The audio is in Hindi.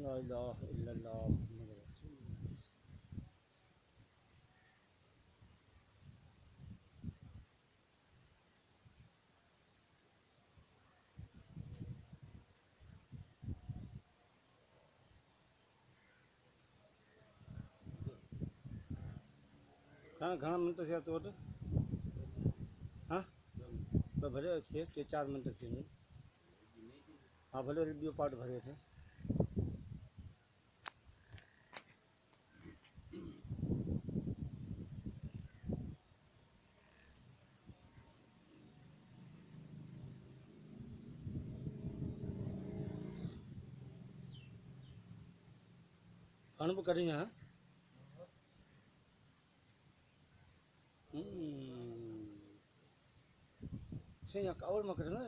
ला इलाहा इल्लल्लाह मुहम्मद रसूलुल्लाह। घणा मिंट थिया तो वटि? हाँ त भले थिए 3-4 मिंट थी वञनि। हाँ भले वरी ॿियो पार्ट भरे वठे। खण बि कढी हाँ। से यहाँ कावड़ में कढंदा